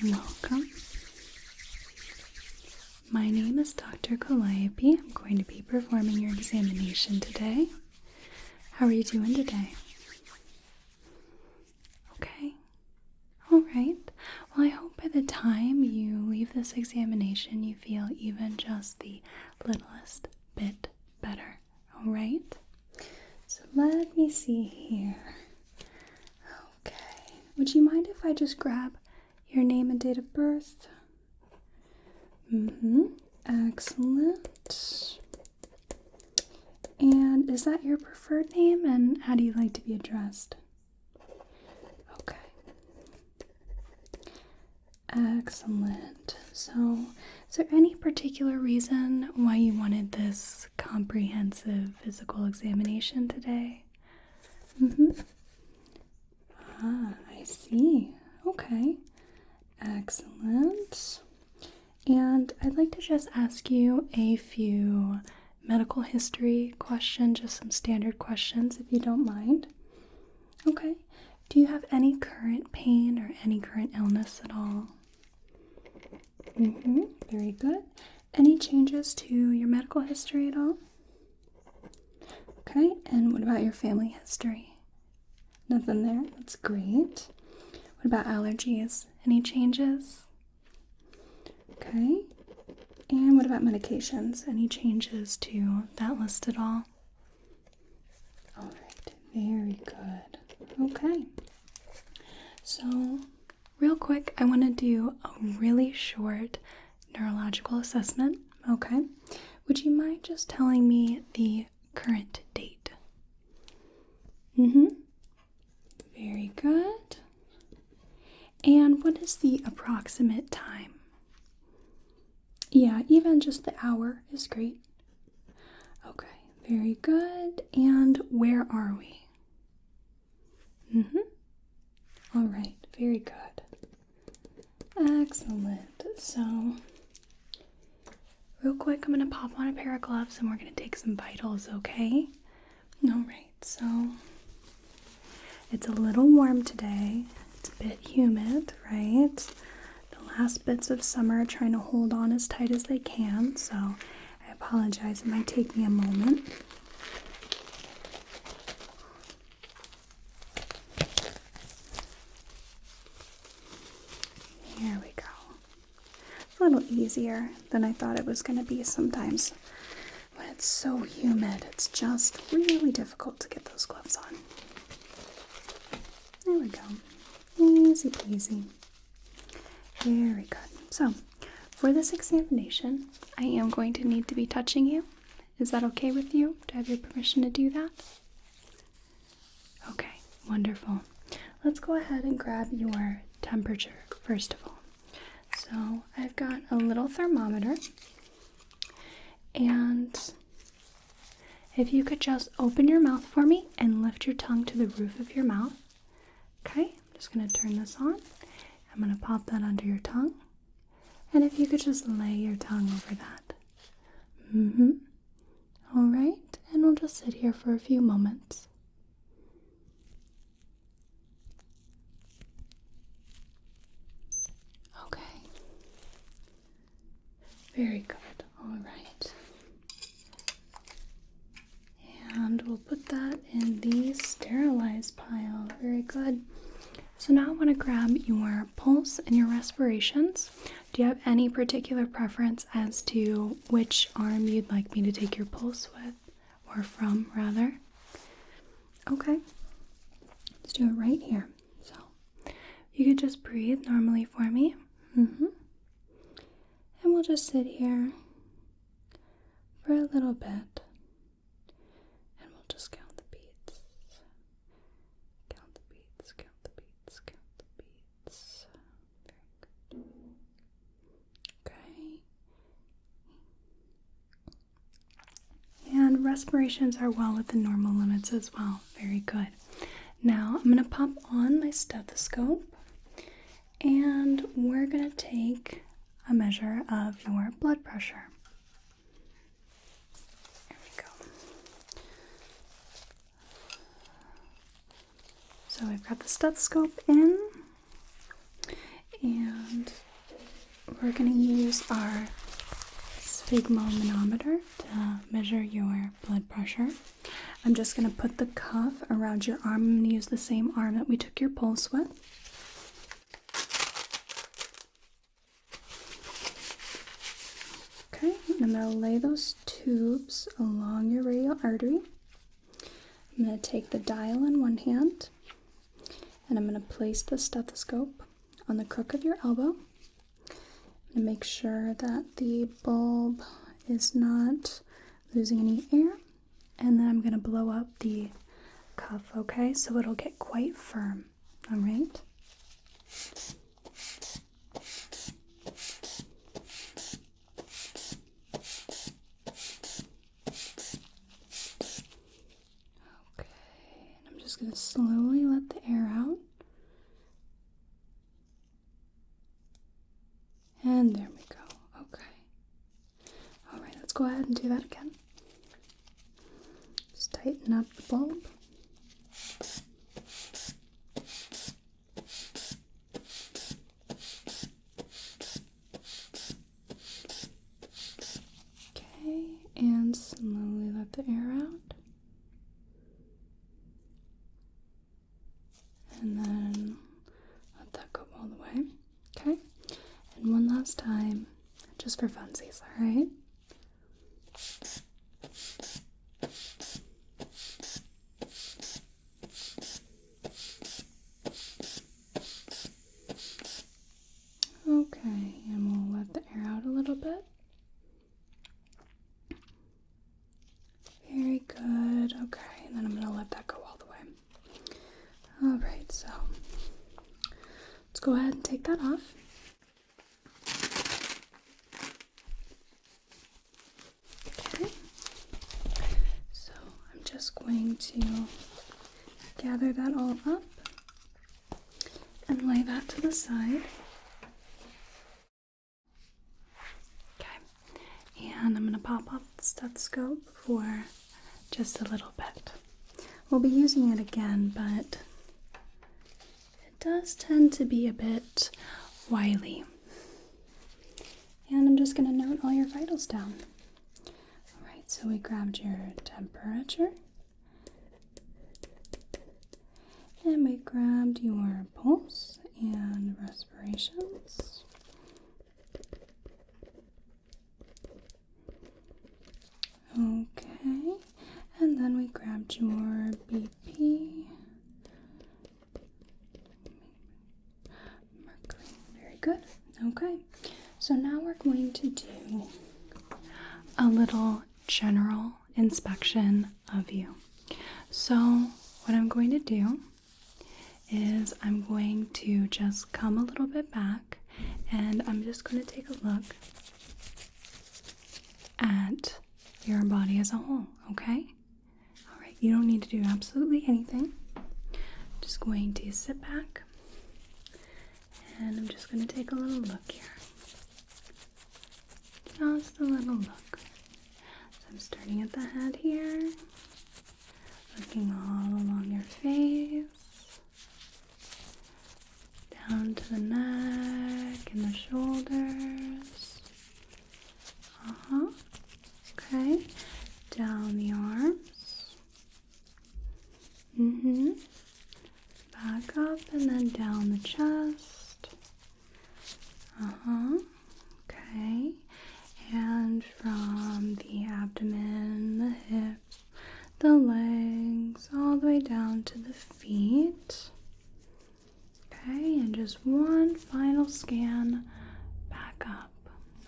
Welcome. My name is Dr. Calliope. I'm going to be performing your examination today. How are you doing today? Okay. All right. Well, I hope by the time you leave this examination, you feel even just the littlest bit better. All right? So let me see here. Okay. Would you mind if I just grab your name and date of birth? Excellent. And is that your preferred name, and how do you like to be addressed? Okay. Excellent. So, is there any particular reason why you wanted this comprehensive physical examination today? I see. Okay. Excellent. And I'd like to just ask you a few medical history questions, just some standard questions if you don't mind. Okay. Do you have any current pain or any current illness at all? Very good. Any changes to your medical history at all? Okay. And what about your family history? Nothing there. That's great. What about allergies? Any changes? Okay. And what about medications? Any changes to that list at all? All right. Very good. Okay. So, real quick, I want to do a really short neurological assessment. Okay. Would you mind just telling me the current date? Very good. And what is the approximate time? Yeah, even just the hour is great. Okay, very good. And where are we? All right, very good. Excellent. So, real quick, I'm going to pop on a pair of gloves and we're going to take some vitals, okay? All right, so it's a little warm today. It's a bit humid, right? The last bits of summer are trying to hold on as tight as they can, so I apologize. It might take me a moment. Here we go. It's a little easier than I thought it was going to be sometimes. When it's so humid, it's just really difficult to get those gloves on. There we go. Easy peasy. Very good. So, for this examination, I am going to need to be touching you. Is that okay with you? Do I have your permission to do that? Okay, wonderful. Let's go ahead and grab your temperature, first of all. So, I've got a little thermometer. And if you could just open your mouth for me and lift your tongue to the roof of your mouth. Okay, I'm just going to turn this on. I'm going to pop that under your tongue. And if you could just lay your tongue over that. All right, and we'll just sit here for a few moments. Okay. Very good. All right. And we'll put that in the sterilized pile. Very good. So now I want to grab your pulse and your respirations. Do you have any particular preference as to which arm you'd like me to take your pulse with? Or from, rather? Okay. Let's do it right here. So, you could just breathe normally for me. And we'll just sit here for a little bit. Just count the beats. Count the beats, count the beats, count the beats. Very good. Okay. And respirations are well within normal limits as well. Very good. Now I'm going to pop on my stethoscope and we're going to take a measure of your blood pressure. So I've got the stethoscope in, and we're going to use our sphygmomanometer to measure your blood pressure. I'm just going to put the cuff around your arm. I'm going to use the same arm that we took your pulse with. Okay, and I'm going to lay those tubes along your radial artery. I'm going to take the dial in one hand, and I'm going to place the stethoscope on the crook of your elbow and make sure that the bulb is not losing any air. And then I'm going to blow up the cuff, okay? So it'll get quite firm, all right? Going to slowly let the air out. And there we go. Okay. All right, let's go ahead and do that again. Just tighten up the bulb. Okay, and slowly let the air out. And then let that go all the way. Okay? And one last time, just for funsies, alright? Okay, and we'll let the air out a little bit. Very good. Okay, and then I'm going to let that go all the way. Alright, so let's go ahead and take that off. Okay, so I'm just going to gather that all up and lay that to the side. Okay, and I'm going to pop up the stethoscope for just a little bit. We'll be using it again, but does tend to be a bit wily. And I'm just going to note all your vitals down. Alright, so we grabbed your temperature. And we grabbed your pulse and respirations. Okay, and then we grabbed your BP. Good. Okay. So now we're going to do a little general inspection of you. So what I'm going to do is I'm going to just come a little bit back and I'm just going to take a look at your body as a whole, okay? All right. You don't need to do absolutely anything. Just going to sit back. And I'm just going to take a little look here. Just a little look. So I'm starting at the head here. Looking all along your face. Down to the neck and the shoulders. Okay. Down the arms. Back up and then down the chest. Okay. And from the abdomen, the hips, the legs, all the way down to the feet. Okay, and just one final scan back up.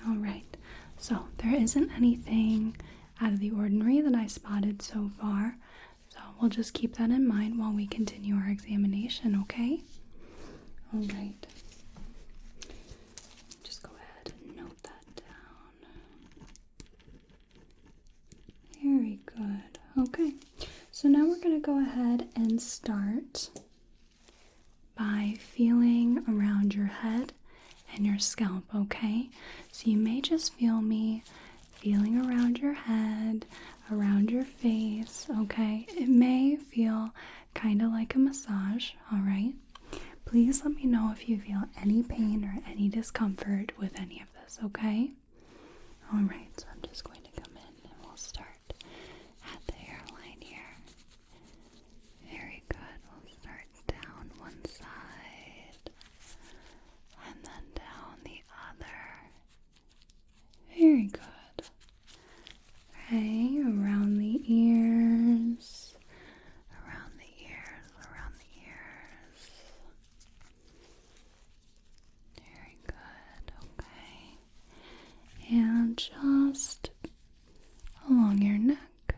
All right. So there isn't anything out of the ordinary that I spotted so far. So we'll just keep that in mind while we continue our examination, okay? All right. Very good. Okay, so now we're going to go ahead and start by feeling around your head and your scalp, okay? So you may just feel me feeling around your head, around your face, okay? It may feel kind of like a massage, all right? please let me know if you feel any pain or any discomfort with any of this, okay? Alright, so I'm just going to come in and we'll start at the hairline here. Very good. We'll start down one side and then down the other. Very good. Okay, around the ears, around the ears, around the ears. Very good, okay. And just along your neck.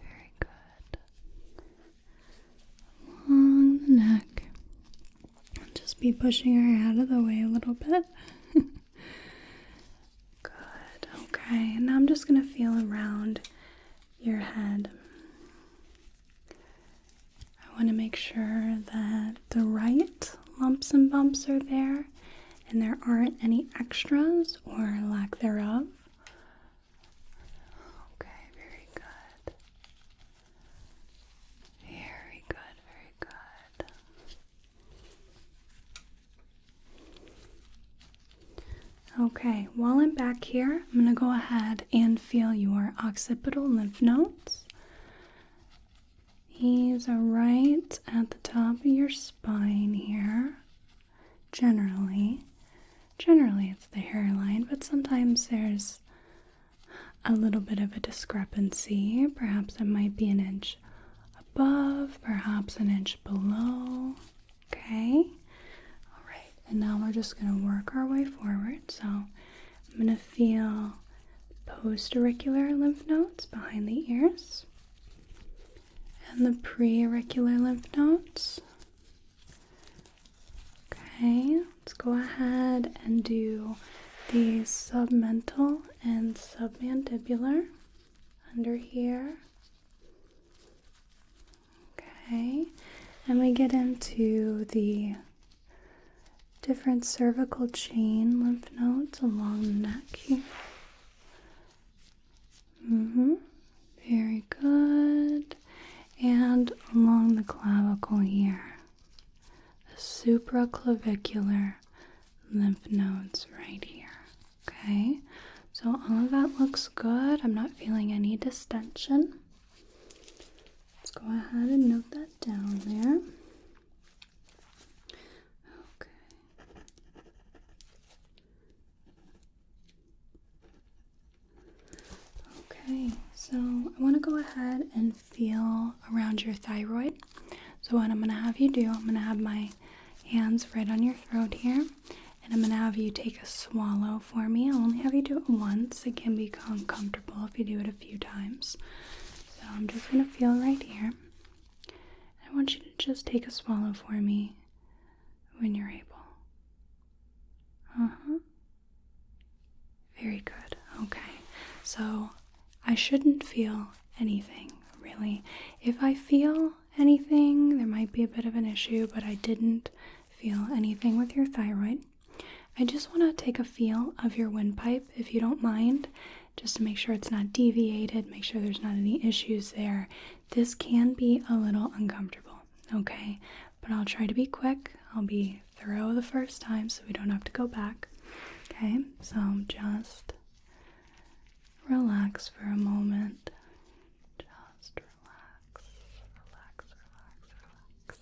Very good. Along the neck. Just be pushing her out of the way a little bit. Okay, and now I'm just going to feel around your head. I want to make sure that the right lumps and bumps are there and there aren't any extras or lack thereof. Okay, very good. Very good, very good. Okay, while I'm back here, I'm going to go ahead and feel your occipital lymph nodes. These are right at the top of your spine here. Generally it's the hairline, but sometimes there's a little bit of a discrepancy. Perhaps it might be an inch above, perhaps an inch below. Okay. And now we're just going to work our way forward. So I'm going to feel post-auricular lymph nodes behind the ears and the pre-auricular lymph nodes. Okay, let's go ahead and do the submental and submandibular under here. Okay, and we get into the different cervical chain lymph nodes along the neck here. Very good. And along the clavicle here. The supraclavicular lymph nodes right here. Okay, so all of that looks good. I'm not feeling any distension. Let's go ahead and note that down there. Okay, so I want to go ahead and feel around your thyroid. So what I'm going to have you do, I'm going to have my hands right on your throat here, and I'm going to have you take a swallow for me. I'll only have you do it once. It can become comfortable if you do it a few times. So I'm just going to feel right here. I want you to just take a swallow for me when you're able. Very good. Okay, so I shouldn't feel anything, really. If I feel anything, there might be a bit of an issue, but I didn't feel anything with your thyroid. I just want to take a feel of your windpipe, if you don't mind, just to make sure it's not deviated, make sure there's not any issues there. This can be a little uncomfortable, okay? But I'll try to be quick. I'll be thorough the first time so we don't have to go back. Okay, so just relax for a moment. Just relax, relax, relax, relax.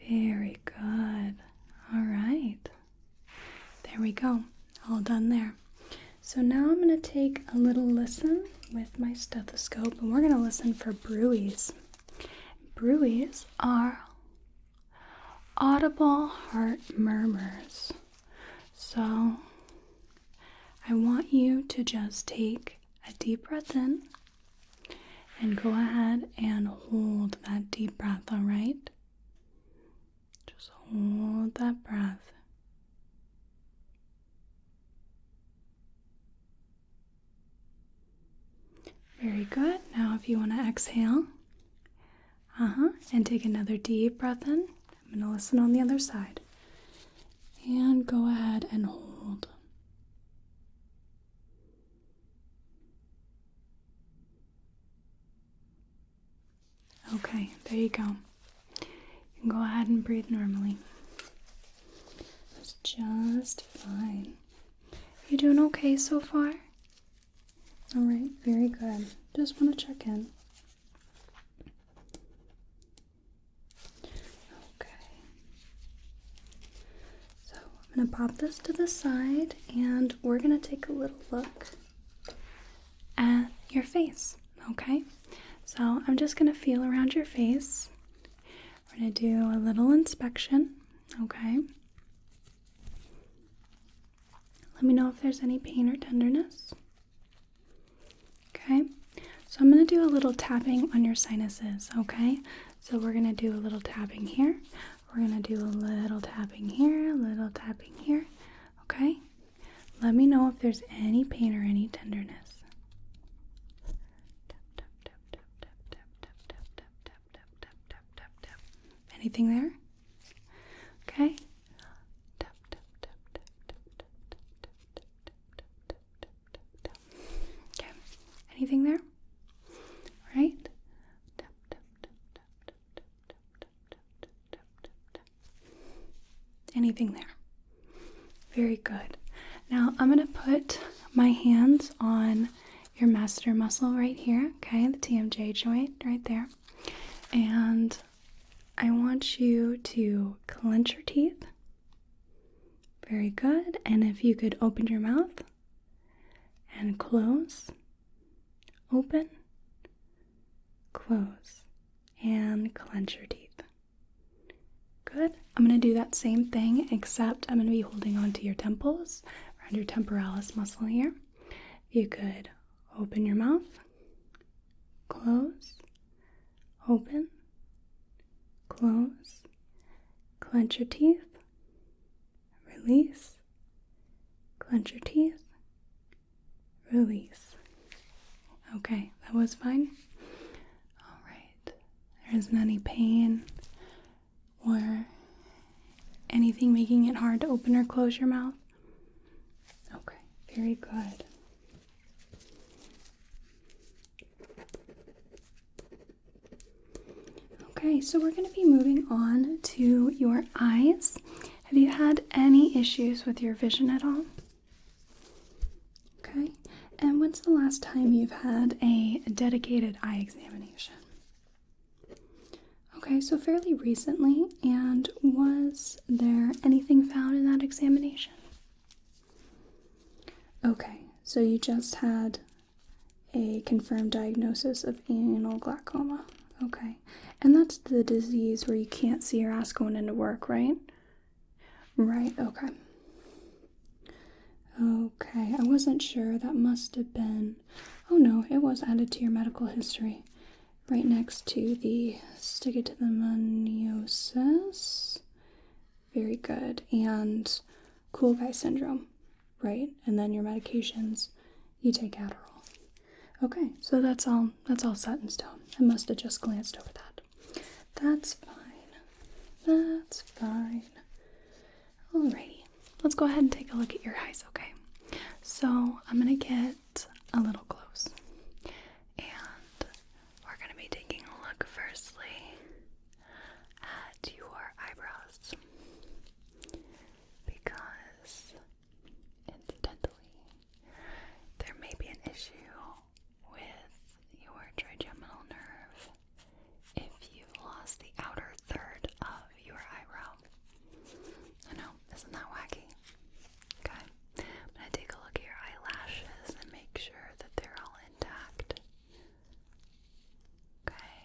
Very good. All right. There we go. All done there. So now I'm going to take a little listen with my stethoscope, and we're going to listen for bruits. Bruits are audible heart murmurs. So I want you to just take a deep breath in and go ahead and hold that deep breath, all right? Just hold that breath. Very good. Now if you want to exhale, and take another deep breath in. I'm going to listen on the other side. And go ahead and hold. Okay, there you go. And go ahead and breathe normally. It's just fine. You doing okay so far? All right, very good. Just want to check in. Okay. So I'm going to pop this to the side and we're going to take a little look at your face, okay? So I'm just going to feel around your face. We're going to do a little inspection, okay? Let me know if there's any pain or tenderness. Okay, so I'm going to do a little tapping on your sinuses, okay? So we're going to do a little tapping here. We're going to do a little tapping here, a little tapping here, okay? Let me know if there's any pain or any tenderness. Anything there? Okay. Okay. Anything there? All right. Anything there? Very good. Now I'm going to put my hands on your masseter muscle right here, okay, the TMJ joint right there. And I want you to clench your teeth. Very good. And if you could open your mouth and close, open, close, and clench your teeth. Good. I'm going to do that same thing, except I'm going to be holding on to your temples, around your temporalis muscle here. You could open your mouth, close, open, close, clench your teeth, release, clench your teeth, release. Okay, that was fine. All right. There isn't any pain or anything making it hard to open or close your mouth. Okay, very good. Okay, so we're going to be moving on to your eyes. Have you had any issues with your vision at all? Okay, and when's the last time you've had a dedicated eye examination? Okay, so fairly recently, and was there anything found in that examination? Okay, so you just had a confirmed diagnosis of anal glaucoma. Okay, and that's the disease where you can't see your ass going into work, right? Right, okay. Okay, I wasn't sure. That must have been... Oh no, it was added to your medical history. Right next to the stigotamoniosis. Very good. And cool guy syndrome, right? And then your medications, you take Adderall. Okay, so that's all set in stone. I must have just glanced over that. That's fine. That's fine. Alrighty, let's go ahead and take a look at your eyes, okay? So I'm gonna get a little close. And we're gonna be taking a look firstly at your eyebrows. Because, incidentally, there may be an issue with your trigeminal nerve if you've lost the outer third of your eyebrow. I know, isn't that wacky? Okay, I'm going to take a look at your eyelashes and make sure that they're all intact. Okay,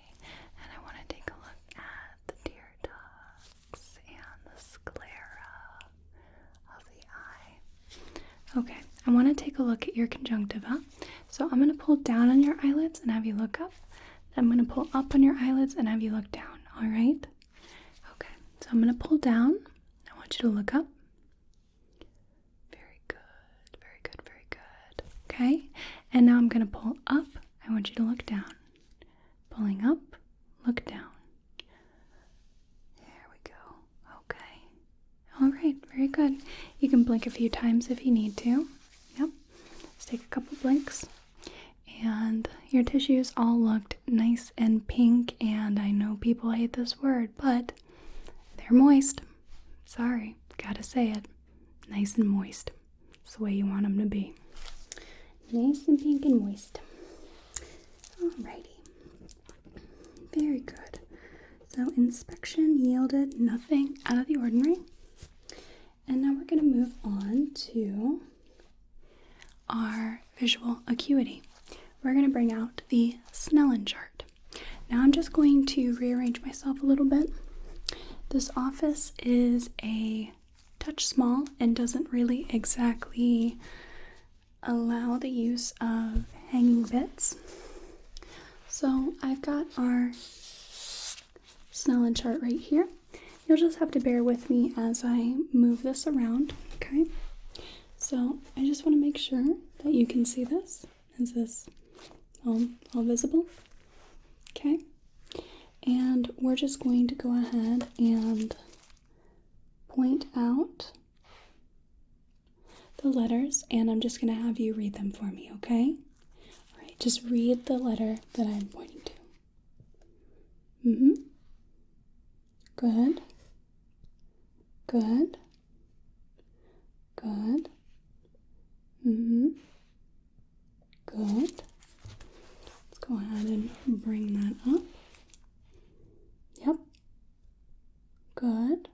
and I want to take a look at the tear ducts and the sclera of the eye. Okay, I want to take a look at your conjunctiva. So I'm going to pull down on your eyelids and have you look up. I'm going to pull up on your eyelids and have you look down, all right? Okay, so I'm going to pull down. I want you to look up. Very good, very good, very good. Okay, and now I'm going to pull up. I want you to look down. Pulling up, look down. There we go. Okay. All right, very good. You can blink a few times if you need to. Yep. Let's take a couple blinks. And your tissues all looked nice and pink, and I know people hate this word, but They're moist. Sorry, gotta say it. Nice and moist. It's the way you want them to be. Nice and pink and moist. Alrighty. Very good. So inspection yielded nothing out of the ordinary. And now we're going to move on to our visual acuity. We're going to bring out the Snellen chart. Now I'm just going to rearrange myself a little bit. This office is a touch small and doesn't really exactly allow the use of hanging bits. So I've got our Snellen chart right here. You'll just have to bear with me as I move this around, okay? So I just want to make sure that you can see this. Is this all visible? Okay. And we're just going to go ahead and point out the letters, and I'm just going to have you read them for me, okay? All right, just read the letter that I'm pointing to. Good. Good. Good. Good. Let's go ahead and bring that up. Yep. Good.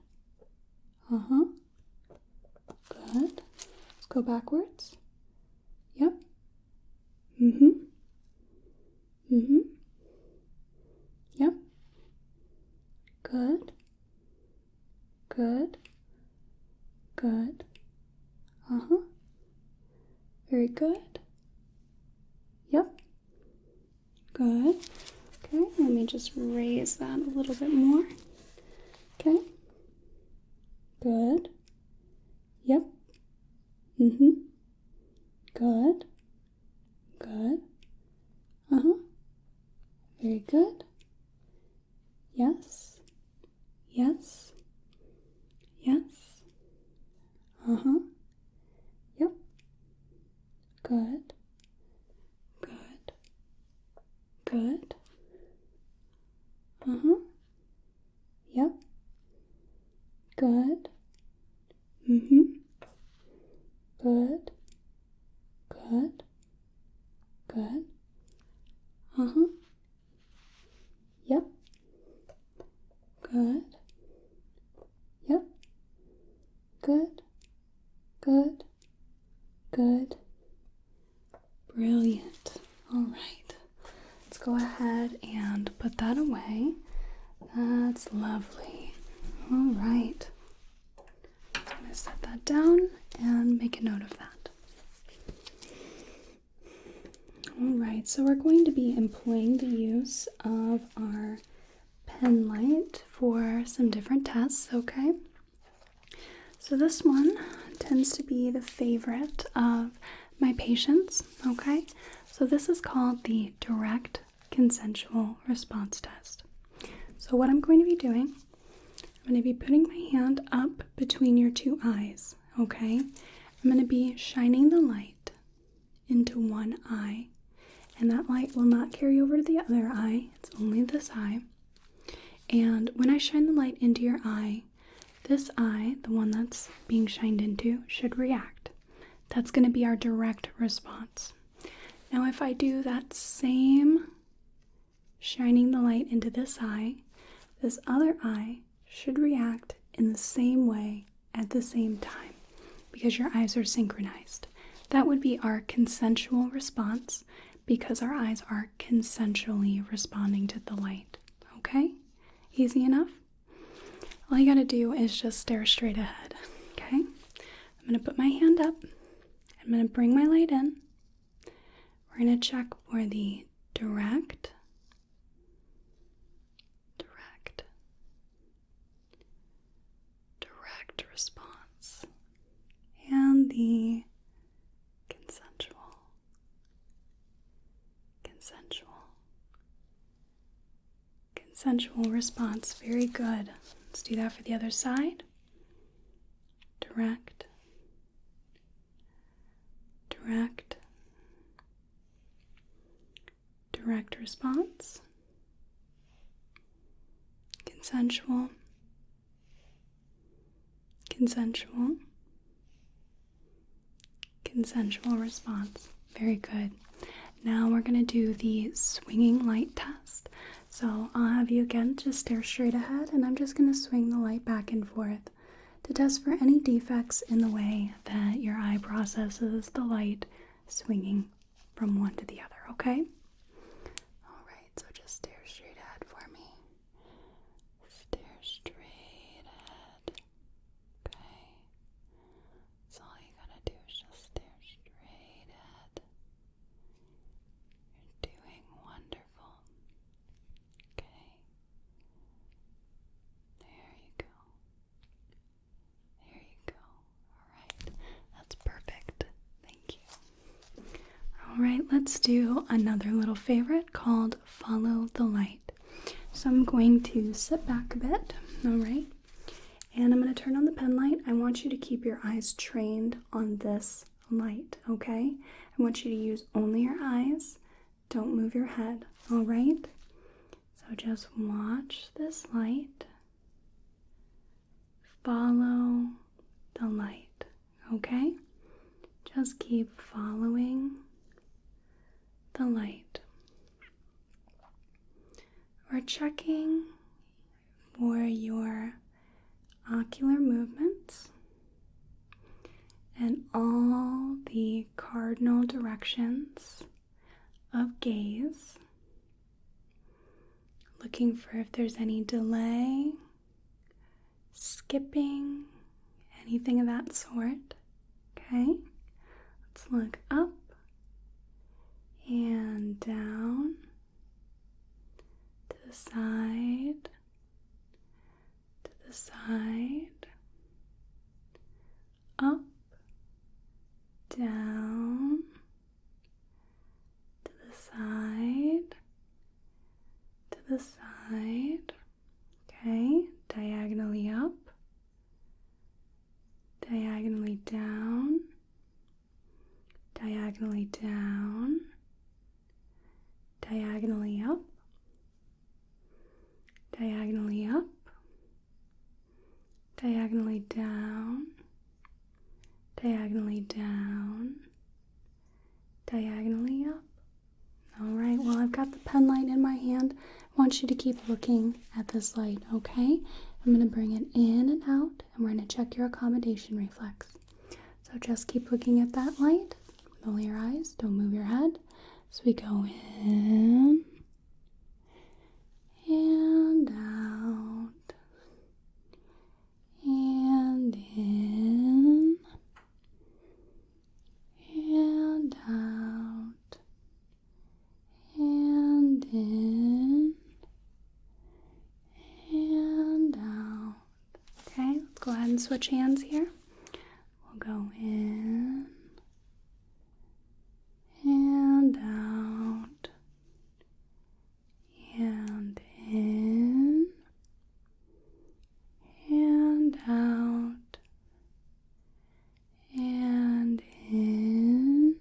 Good. Let's go backwards. Yep. Yep. Good. Good. Good. Very good. Yep. Good. Okay, let me just raise that a little bit more. Okay. Good. Yep. Good. Good. Very good. Yes. Yes. Yes. Yep. Good. Good. Good. Yep. Good. Good. Good. Good. Yep. Good. Yep. Good. Good. Good. Brilliant. All right. Let's go ahead and put that away. That's lovely. All right. I'm going to set that down and make a note of that. All right, so we're going to be employing the use of our pen light for some different tests, okay? So this one tends to be the favorite of my patients, okay? So this is called the Direct Consensual Response Test. So what I'm going to be doing, I'm going to be putting my hand up between your two eyes, okay? I'm going to be shining the light into one eye, and that light will not carry over to the other eye. It's only this eye. And when I shine the light into your eye, this eye, the one that's being shined into, should react. That's going to be our direct response. Now, if I do that same shining the light into this eye, this other eye should react in the same way at the same time because your eyes are synchronized. That would be our consensual response because our eyes are consensually responding to the light. Okay? Easy enough? All you gotta do is just stare straight ahead. Okay? I'm gonna put my hand up. I'm gonna bring my light in. We're gonna check for the direct response and the consensual response. Very good. Let's do that for the other side. Direct response, consensual, Consensual. Consensual response. Very good. Now we're going to do the swinging light test. So I'll have you again just stare straight ahead, and I'm just going to swing the light back and forth to test for any defects in the way that your eye processes the light swinging from one to the other, okay? Alright, so just stare straight ahead for me. Stare straight ahead. Okay. So all you gotta do is just stare straight ahead. You're doing wonderful. Okay. There you go. There you go. Alright. That's perfect. Thank you. Alright, let's do another little favorite called Follow the Light. So I'm going to sit back a bit, alright? And I'm going to turn on the pen light. I want you to keep your eyes trained on this light, okay? I want you to use only your eyes. Don't move your head, alright? So just watch this light. Follow the light, okay? Just keep following the light. We're checking for your ocular movements and all the cardinal directions of gaze. Looking for if there's any delay, skipping, anything of that sort. Okay, let's look up and down, to the side, to the side, up, down, to the side, to the side. Okay, diagonally up, diagonally down, diagonally down, diagonally up, diagonally up, diagonally down, diagonally down, diagonally up. Alright, well, I've got the pen light in my hand. I want you to keep looking at this light, okay? I'm going to bring it in and out, and we're going to check your accommodation reflex. So just keep looking at that light with only your eyes. Don't move your head. So we go in and out, and in and out, and in and out. Okay, let's go ahead and switch hands here. We'll go in and out, and in and out, and in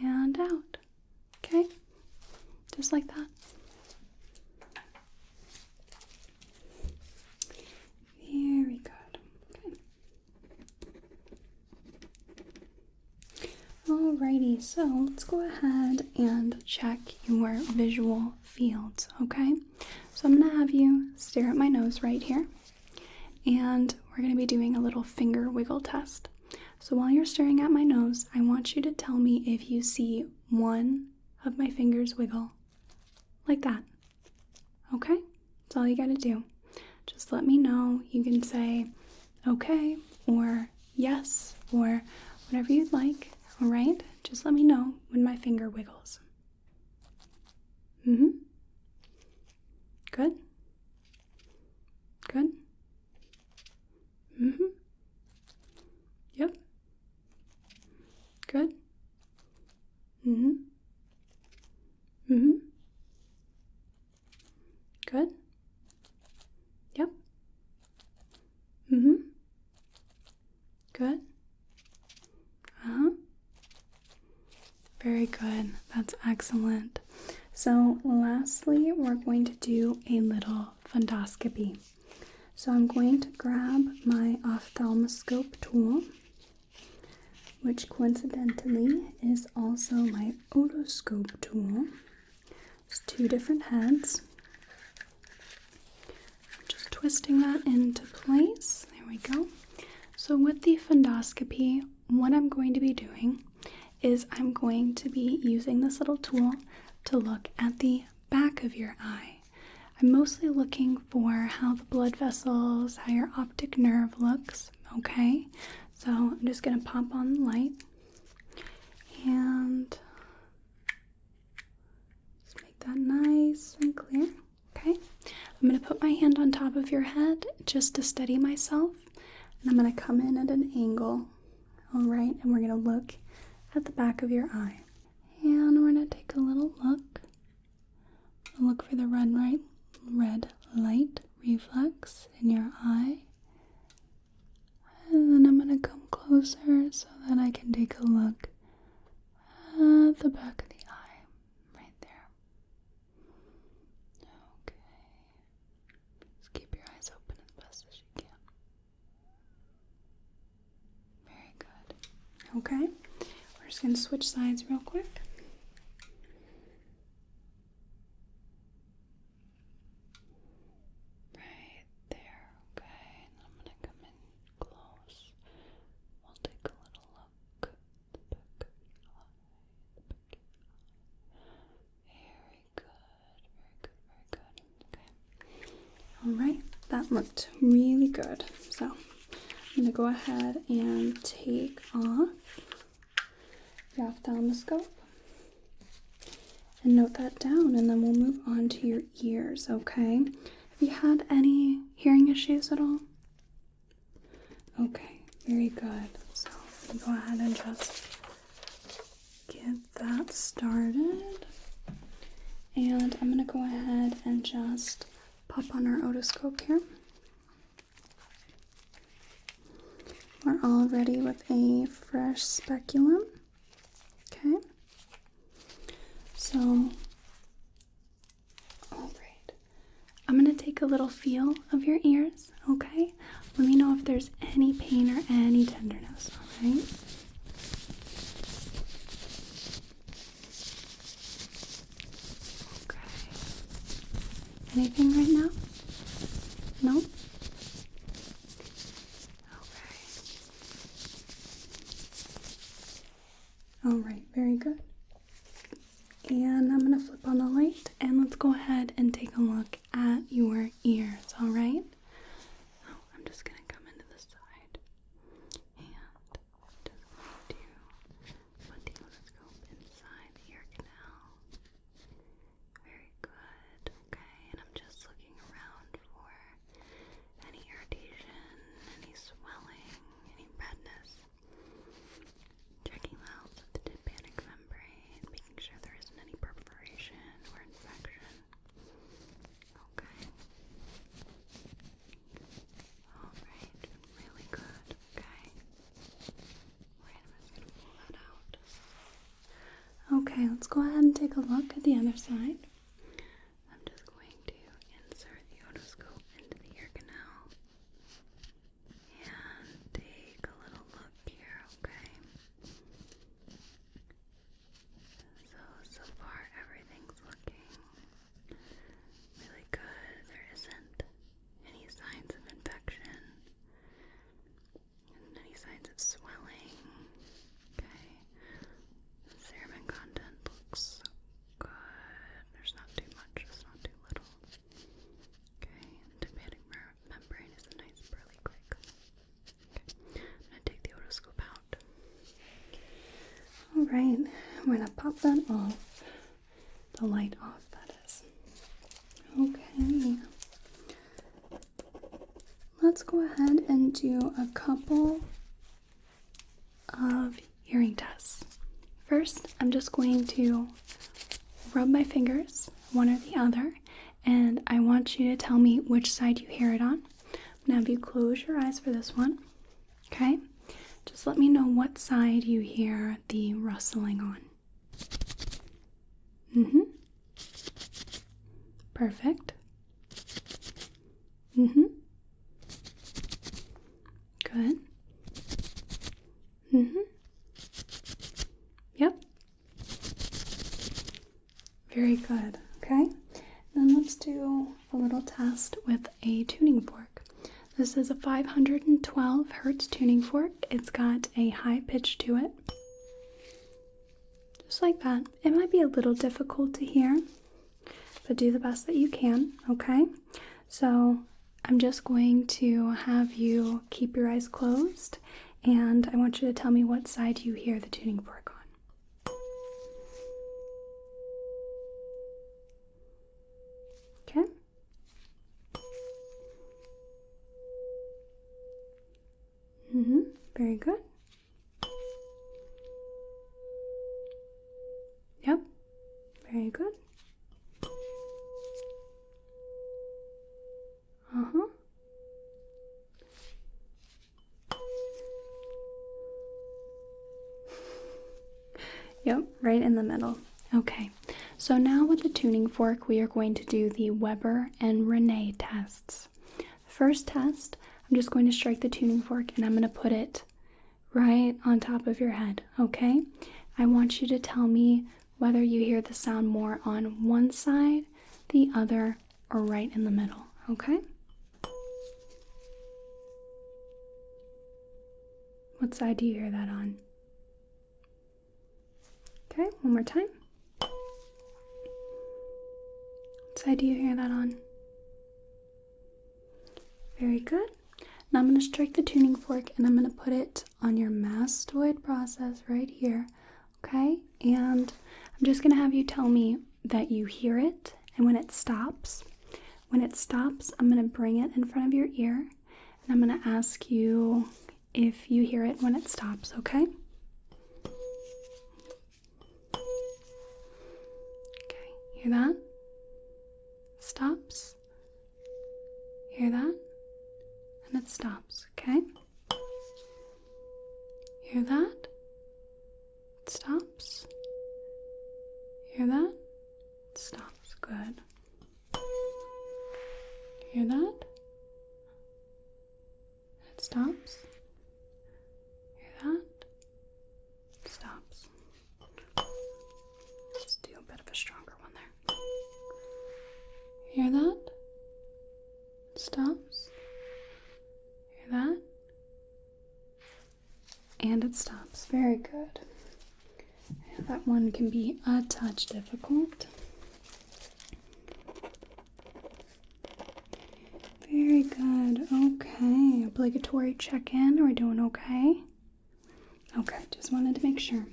and out. Okay, just like that. Very good. Okay. Alrighty, so let's go ahead and check your visual fields, okay? So I'm going to have you stare at my nose right here, and we're going to be doing a little finger wiggle test. So while you're staring at my nose, I want you to tell me if you see one of my fingers wiggle, like that, okay? That's all you got to do. Just let me know. You can say okay or yes or whatever you'd like, all right? Just let me know when my finger wiggles. Good? Good? Yep. Good? Good? Yep. Good? Very good. That's excellent. So lastly, we're going to do a little fundoscopy. So I'm going to grab my Ophthalmoscope tool, which coincidentally is also my Otoscope tool. It's two different heads. I'm just twisting that into place. There we go. So with the fundoscopy, what I'm going to be doing is I'm going to be using this little tool to look at the back of your eye. I'm mostly looking for how the blood vessels, how your optic nerve looks, okay? So I'm just going to pop on the light and just make that nice and clear, okay? I'm going to put my hand on top of your head just to steady myself, and I'm going to come in at an angle, all right? And we're going to look at the back of your eye. And we're going to take a little look. Look for the red light reflex in your eye. And then I'm going to come closer so that I can take a look at the back of the eye, right there. Okay. Just keep your eyes open as best as you can. Very good. Okay. We're just going to switch sides real quick. Alright, that looked really good. So I'm going to go ahead and take off the ophthalmoscope and note that down, and then we'll move on to your ears, okay? Have you had any hearing issues at all? Okay, very good. So I'm going to go ahead and just get that started. And I'm going to go ahead and just pop on our otoscope here. We're all ready with a fresh speculum. Okay. So, alright. I'm going to take a little feel of your ears, okay? Let me know if there's any pain or any tenderness, alright? Anything right now? No? Okay. Alright, very good. And I'm going to flip on the light and let's go ahead and take a look at your ears, alright? Oh, I'm just going to come into the side and just going to put the otoscope inside the ear canal. Very good, okay, and I'm just looking around for any irritation, any swelling, any redness. Checking the health of the tympanic membrane, making sure there isn't any perforation or infection. Okay. Alright, really good, okay. Wait, I'm just gonna pull that out. Okay, let's go ahead and take a look at the other side. I'm just going to insert the otoscope into the ear canal and take a little look here, okay? So far everything's looking really good. There isn't any signs of infection and any signs of swelling, okay? The serum content looks good. There's not too much, it's not too little. Okay, the tympanic membrane is a nice pearly quick. Okay, I'm going to take the otoscope out. Alright, we're going to pop that off. The light off, that is. Okay. Let's go ahead and do a couple of hearing tests. First, I'm just going to rub my fingers, one or the other, and I want you to tell me which side you hear it on. I'm going to have you close your eyes for this one, okay? Just let me know what side you hear the rustling on. Perfect. Good. Mm-hmm. Yep. Very good. Okay. Then let's do a little test with a tuning fork. This is a 512 hertz tuning fork. It's got a high pitch to it. Just like that. It might be a little difficult to hear, but do the best that you can, okay? So I'm just going to have you keep your eyes closed, and I want you to tell me what side you hear the tuning fork on. Okay? Very good. Yep. Very good. Uh-huh. Yep, right in the middle. Okay, so now with the tuning fork, we are going to do the Weber and Rinne tests. First test, I'm just going to strike the tuning fork and I'm going to put it right on top of your head, okay? I want you to tell me whether you hear the sound more on one side, the other, or right in the middle, okay? What side do you hear that on? Okay, one more time. What side do you hear that on? Very good. Now I'm going to strike the tuning fork and I'm going to put it on your mastoid process right here, okay? And I'm just going to have you tell me that you hear it, and when it stops, I'm going to bring it in front of your ear and I'm going to ask you if you hear it when it stops, okay? Okay, hear that? Stops. Hear that? And it stops, okay? Hear that? It stops. Hear that? It stops. Good. Hear that? It stops. Hear that? It stops. Let's do a bit of a stronger one there. Hear that? It stops. Hear that? And it stops. Very good. That one can be a touch difficult. Very good. Okay. Obligatory check-in. Are we doing okay? Okay. Just wanted to make sure.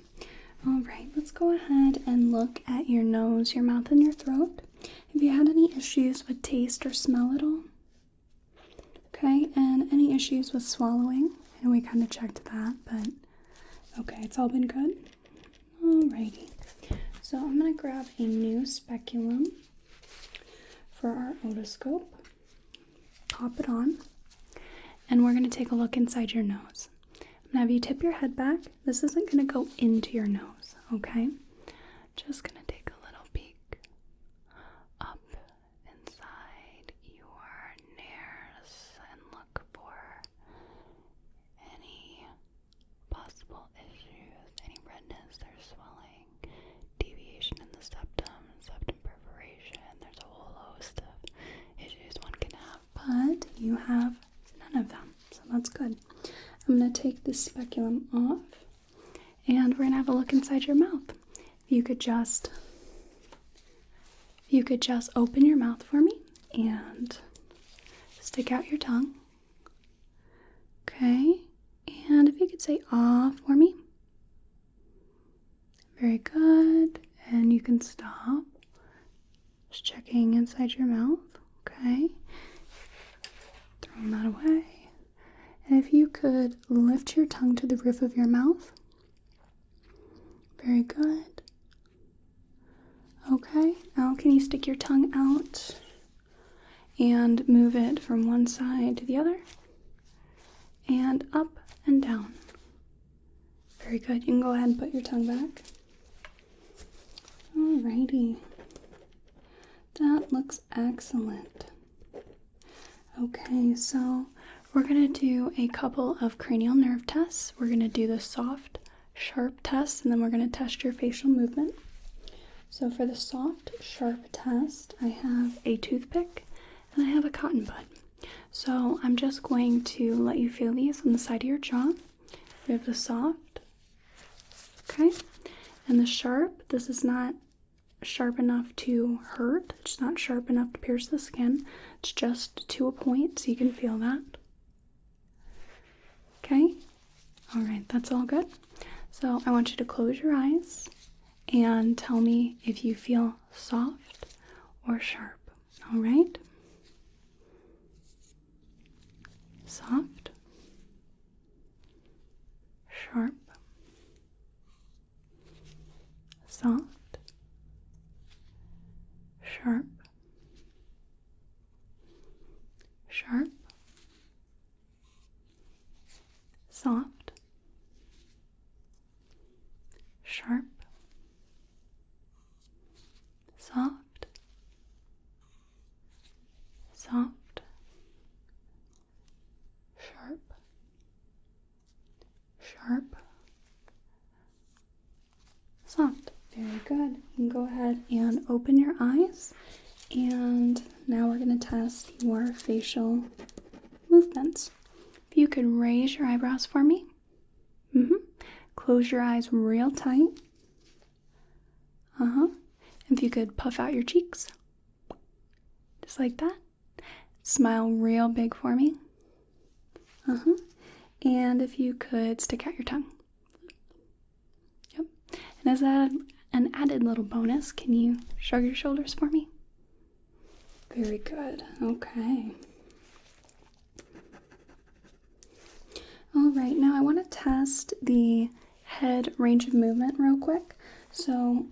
All right. Let's go ahead and look at your nose, your mouth, and your throat. Have you had any issues with taste or smell at all? Okay. And any issues with swallowing? I know we kind of checked that, but okay. It's all been good? Alrighty. So I'm going to grab a new speculum for our otoscope. Pop it on. And we're going to take a look inside your nose. I'm going to have you tip your head back. This isn't going to go into your nose, okay? Just going to take a little peek up inside your nares and look for any possible issues, any redness or swelling, deviation in the septum perforation. There's a whole host of issues one can have, but you have none of them, so that's good. I'm going to take this speculum off, and we're going to have a look inside your mouth. If you could just open your mouth for me and stick out your tongue. Okay, and if you could say "ah" for me. Very good, and you can stop. Just checking inside your mouth. Okay, throwing that away. And if you could lift your tongue to the roof of your mouth. Very good. Okay, now can you stick your tongue out and move it from one side to the other and up and down. Very good. You can go ahead and put your tongue back. Alrighty. That looks excellent. Okay, so We're going to do a couple of cranial nerve tests. We're going to do the soft, sharp test, and then we're going to test your facial movement. So for the soft, sharp test, I have a toothpick and I have a cotton bud. So I'm just going to let you feel these on the side of your jaw. We have the soft, okay, and the sharp. This is not sharp enough to hurt. It's not sharp enough to pierce the skin. It's just to a point, so you can feel that. Okay? All right, that's all good. So I want you to close your eyes and tell me if you feel soft or sharp. All right? Soft, sharp, soft, sharp, sharp, soft, sharp, soft, soft, sharp, sharp, soft. Very good. You can go ahead and open your eyes, and now we're going to test your facial movements. If you could raise your eyebrows for me. Close your eyes real tight. If you could puff out your cheeks. Just like that. Smile real big for me. And if you could stick out your tongue. Yep. And as an added little bonus, can you shrug your shoulders for me? Very good. Okay. All right, now I want to test the head range of movement real quick. So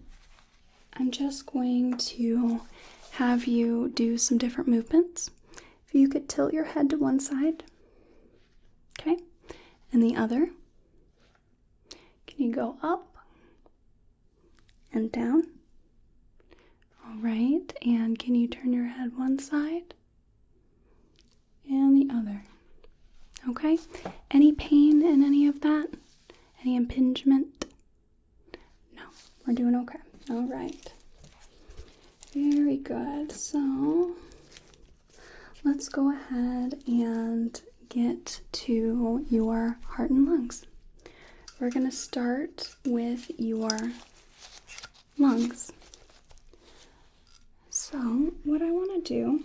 I'm just going to have you do some different movements. If you could tilt your head to one side, okay, and the other. Can you go up and down? All right, and can you turn your head one side and the other? Okay, any pain in any of that? Any impingement? No, we're doing okay. All right, very good. So let's go ahead and get to your heart and lungs. We're going to start with your lungs. So what I want to do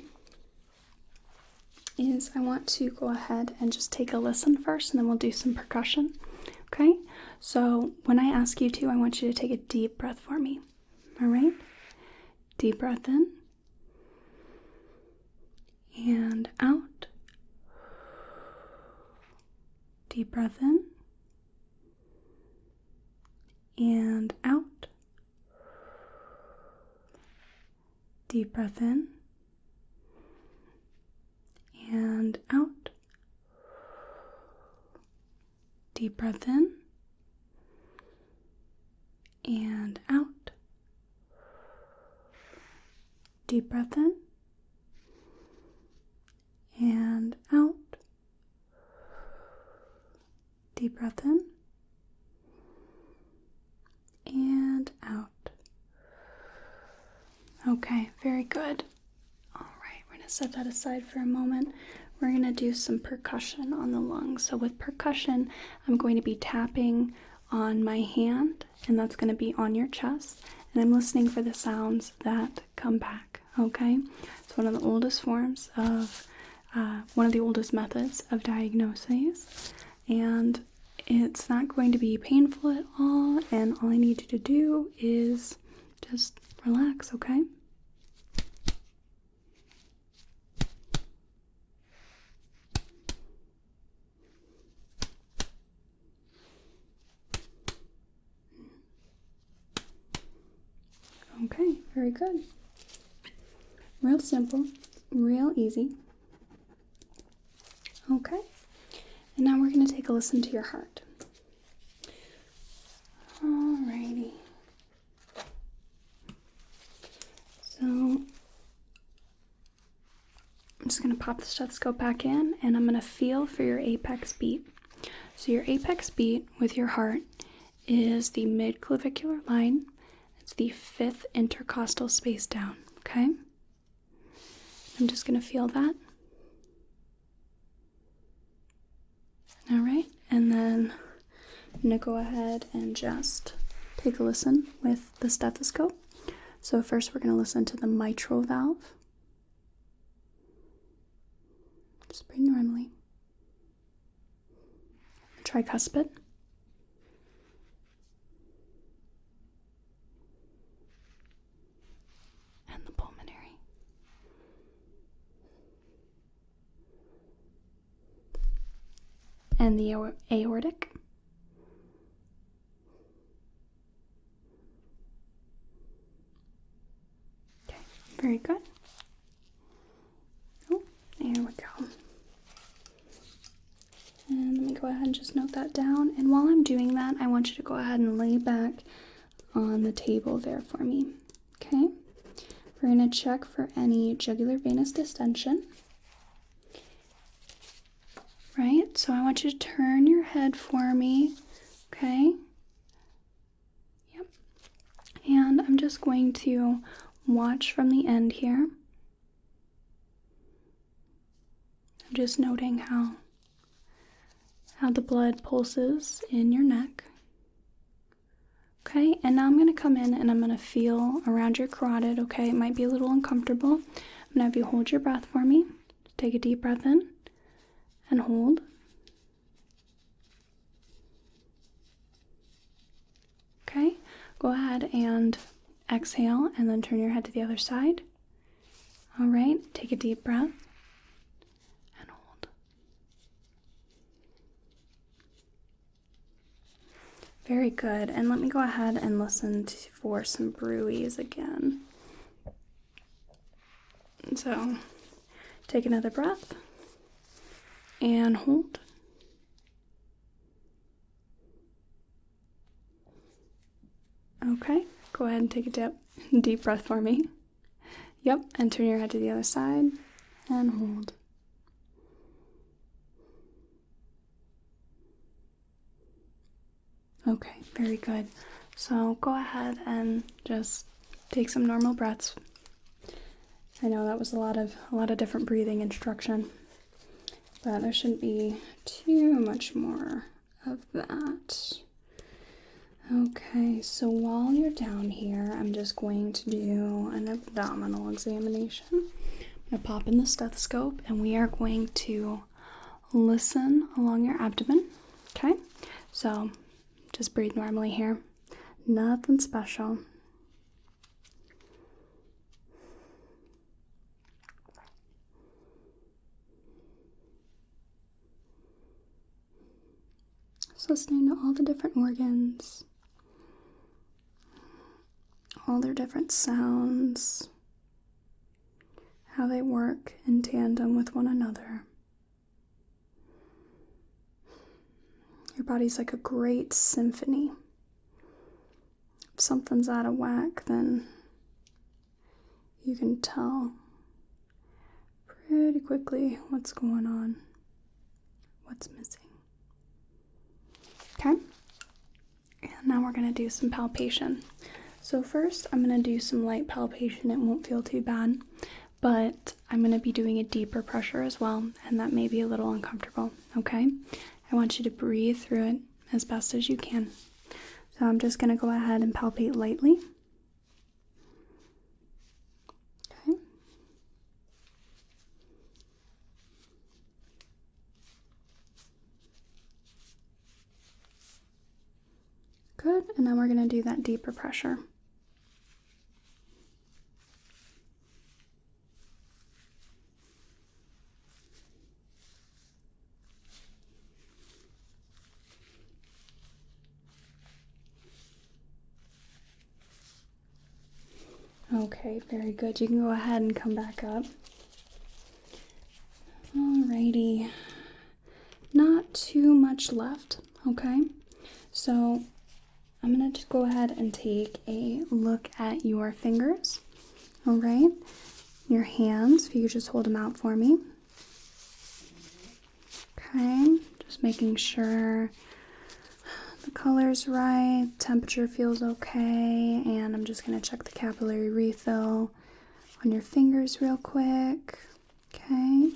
is I want to go ahead and just take a listen first, and then we'll do some percussion. Okay? So when I ask you to, I want you to take a deep breath for me. All right? Deep breath in and out. Deep breath in and out. Deep breath in and out. Deep breath in and out. Deep breath in and out. Deep breath in and out. Okay, very good. All right, we're going to set that aside for a moment. We're going to do some percussion on the lungs. So with percussion, I'm going to be tapping on my hand, and that's going to be on your chest, and I'm listening for the sounds that come back, okay? It's one of the oldest forms of, one of the oldest methods of diagnosis, and it's not going to be painful at all, and all I need you to do is just relax, okay? Okay, very good. Real simple, real easy. Okay, and now we're going to take a listen to your heart. Alrighty. So I'm just going to pop the stethoscope back in, and I'm going to feel for your apex beat. So your apex beat with your heart is the mid-clavicular line. It's the 5th intercostal space down, okay? I'm just going to feel that. All right, and then I'm going to go ahead and just take a listen with the stethoscope. So first we're going to listen to the mitral valve. Just breathe normally. Tricuspid. And the pulmonary. And the aortic. Okay, very good. Oh, there we go. And let me go ahead and just note that down. And while I'm doing that, I want you to go ahead and lay back on the table there for me. Okay? We're going to check for any jugular venous distension. Right? So I want you to turn your head for me. Okay? Yep. And I'm just going to watch from the end here. I'm just noting how the blood pulses in your neck. Okay, and now I'm going to come in and I'm going to feel around your carotid, okay? It might be a little uncomfortable. I'm going to have you hold your breath for me. Take a deep breath in and hold. Okay, go ahead and exhale and then turn your head to the other side. All right, take a deep breath. Very good, and let me go ahead and listen for some bruits again. So, take another breath, and hold. Okay, go ahead and take a deep breath for me. Yep, and turn your head to the other side, and hold. Okay, very good. So go ahead and just take some normal breaths. I know that was a lot of different breathing instruction, but there shouldn't be too much more of that. Okay, so while you're down here, I'm just going to do an abdominal examination. I'm going to pop in the stethoscope, and we are going to listen along your abdomen. Okay, so just breathe normally here. Nothing special. Just listening to all the different organs, all their different sounds, how they work in tandem with one another. Your body's like a great symphony. If something's out of whack, then you can tell pretty quickly what's going on, what's missing. Okay? And now we're going to do some palpation. So first, I'm going to do some light palpation. It won't feel too bad, but I'm going to be doing a deeper pressure as well, and that may be a little uncomfortable, okay? I want you to breathe through it as best as you can. So I'm just going to go ahead and palpate lightly. Okay. Good, and then we're going to do that deeper pressure. Okay, very good. You can go ahead and come back up. Alrighty. Not too much left, okay? So I'm going to just go ahead and take a look at your fingers, alright? Your hands, if you could just hold them out for me. Okay, just making sure the color's right, temperature feels okay, and I'm just going to check the capillary refill on your fingers real quick. Okay.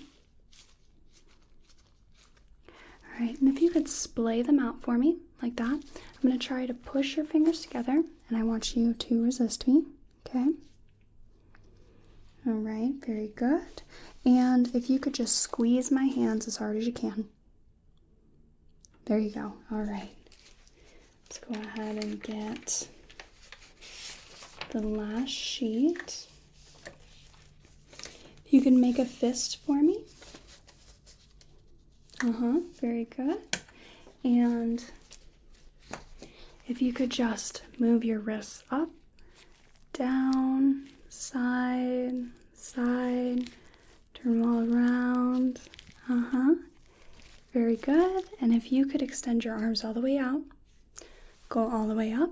All right, and if you could splay them out for me like that, I'm going to try to push your fingers together, and I want you to resist me. Okay. All right, very good. And if you could just squeeze my hands as hard as you can. There you go. All right. Let's go ahead and get the last sheet. If you can make a fist for me. Very good. And if you could just move your wrists up, down, side, side, turn them all around. Very good. And if you could extend your arms all the way out, go all the way up,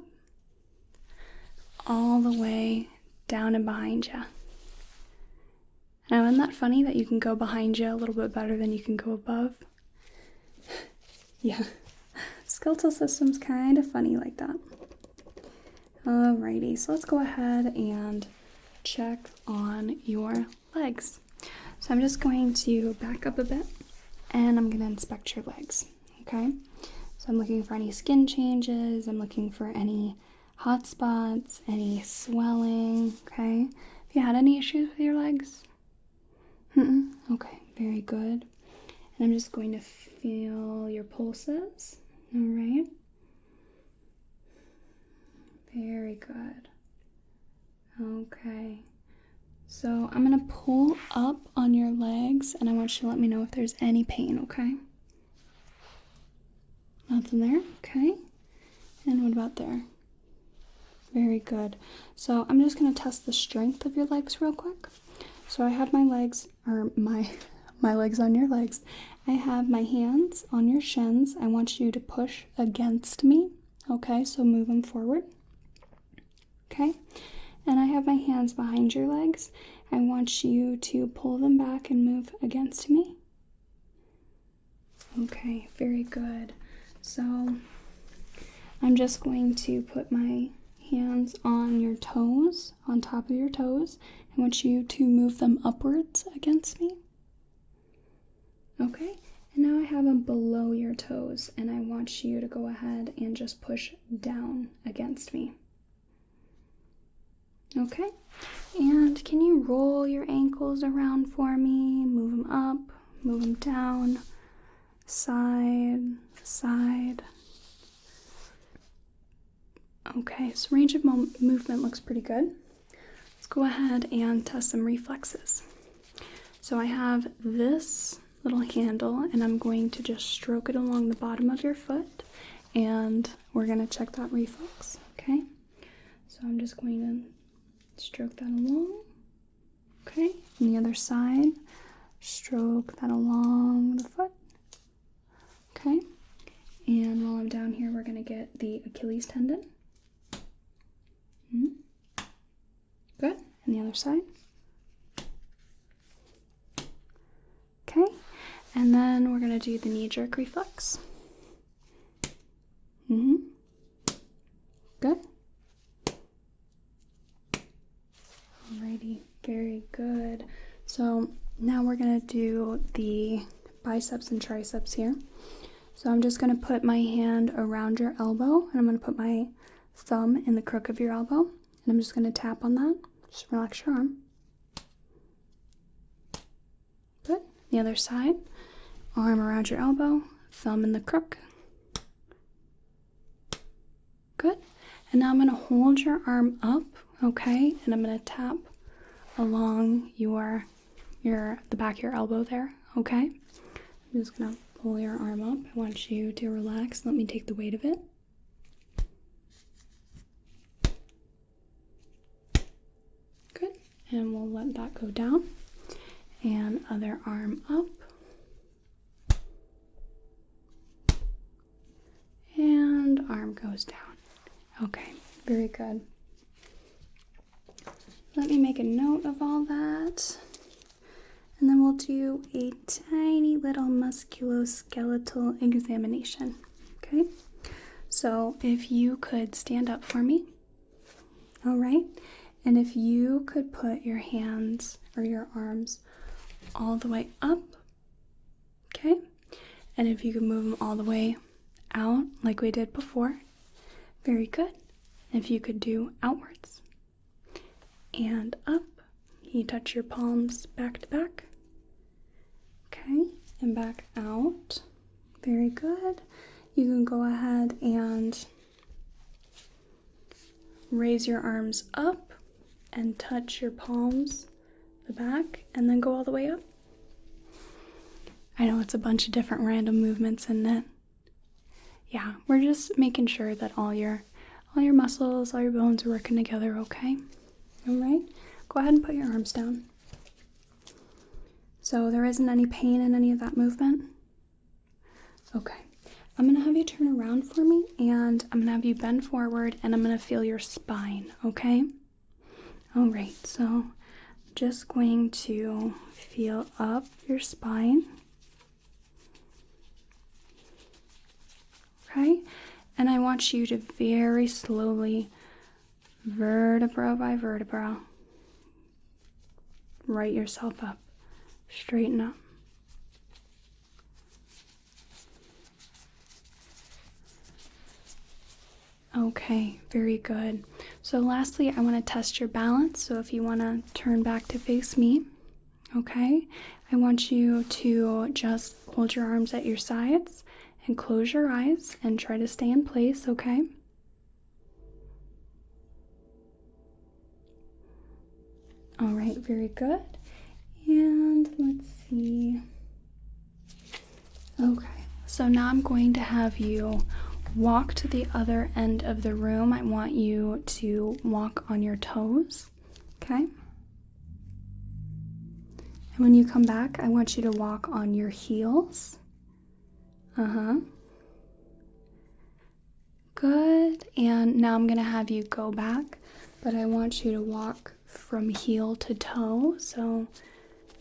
all the way down and behind you. Now, isn't that funny that you can go behind you a little bit better than you can go above? Yeah, skeletal system's kind of funny like that. Alrighty, so let's go ahead and check on your legs. So I'm just going to back up a bit and I'm going to inspect your legs, okay? So I'm looking for any skin changes, I'm looking for any hot spots, any swelling, okay? Have you had any issues with your legs? Okay, very good. And I'm just going to feel your pulses, all right? Very good. Okay. So I'm going to pull up on your legs and I want you to let me know if there's any pain, okay? Nothing there? Okay. And what about there? Very good. So I'm just going to test the strength of your legs real quick. So I have my legs, or my legs on your legs. I have my hands on your shins. I want you to push against me. Okay, so move them forward. Okay. And I have my hands behind your legs. I want you to pull them back and move against me. Okay, very good. So I'm just going to put my hands on your toes, on top of your toes. I want you to move them upwards against me. Okay, and now I have them below your toes, and I want you to go ahead and just push down against me. Okay, and can you roll your ankles around for me? Move them up, move them down, side, side. Okay, so range of movement looks pretty good. Let's go ahead and test some reflexes. So I have this little handle and I'm going to just stroke it along the bottom of your foot and we're going to check that reflex, okay? So I'm just going to stroke that along, okay? And the other side, stroke that along the foot, okay? And while I'm down here, we're going to get the Achilles tendon. Good. And the other side. Okay. And then we're going to do the knee jerk reflex. Good. Alrighty. Very good. So now we're going to do the biceps and triceps here. So I'm just going to put my hand around your elbow and I'm going to put my thumb in the crook of your elbow and I'm just going to tap on that. Just relax your arm. Good. The other side. Arm around your elbow, thumb in the crook. Good. And now I'm going to hold your arm up, okay? And I'm going to tap along the back of your elbow there, okay? I'm just going to pull your arm up. I want you to relax. Let me take the weight of it. Good. And we'll let that go down. And other arm up. And arm goes down. Okay, very good. Let me make a note of all that. and then we'll do a tiny little musculoskeletal examination. Okay, so if you could stand up for me. All right, and if you could put your hands or your arms all the way up, okay, and if you could move them all the way out like we did before, very good. If you could do outwards and up, you touch your palms back to back, okay, and back out, very good. You can go ahead and raise your arms up and touch your palms the back, and then go all the way up. I know it's a bunch of different random movements, isn't it? Yeah, we're just making sure that all your muscles, all your bones are working together, okay? All right, go ahead and put your arms down. So there isn't any pain in any of that movement? Okay, I'm gonna have you turn around for me, and I'm gonna have you bend forward, and I'm gonna feel your spine, okay? All right, so just going to feel up your spine. Okay, and I want you to very slowly, vertebra by vertebra, right yourself up, straighten up. Okay, very good. So lastly, I want to test your balance. So if you want to turn back to face me, okay, I want you to just hold your arms at your sides and close your eyes and try to stay in place, okay? All right, very good. And let's see. Okay, so now I'm going to have you walk to the other end of the room. I want you to walk on your toes, okay? And when you come back, I want you to walk on your heels. Good. And now I'm going to have you go back, but I want you to walk from heel to toe. So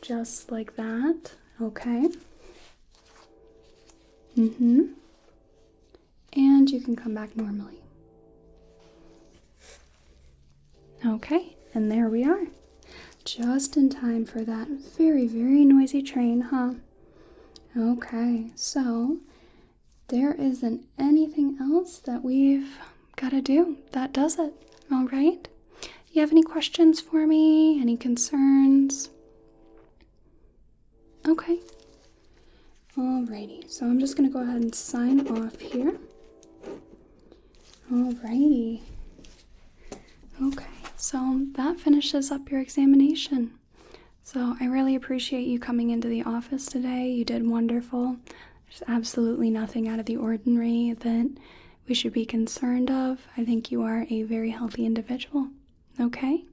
just like that, okay? And you can come back normally. Okay, and there we are. Just in time for that very, very noisy train, huh? Okay, so there isn't anything else that we've got to do. That does it. All right. You have any questions for me? Any concerns? Okay. Alrighty, so I'm just going to go ahead and sign off here. Alrighty. Okay, so that finishes up your examination. So I really appreciate you coming into the office today. You did wonderful. There's absolutely nothing out of the ordinary that we should be concerned of. I think you are a very healthy individual. Okay?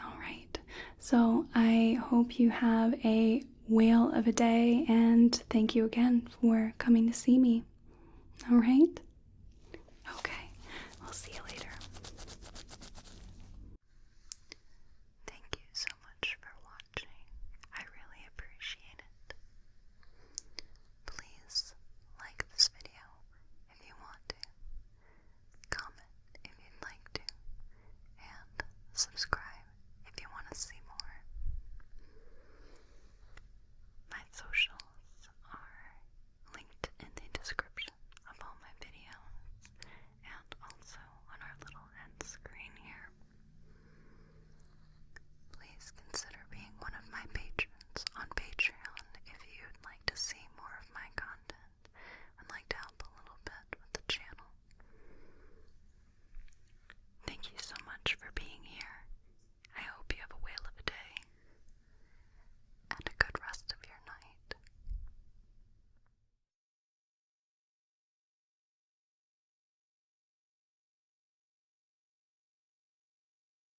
All right. So I hope you have a whale of a day, and thank you again for coming to see me. All right? Okay. I'll see you later.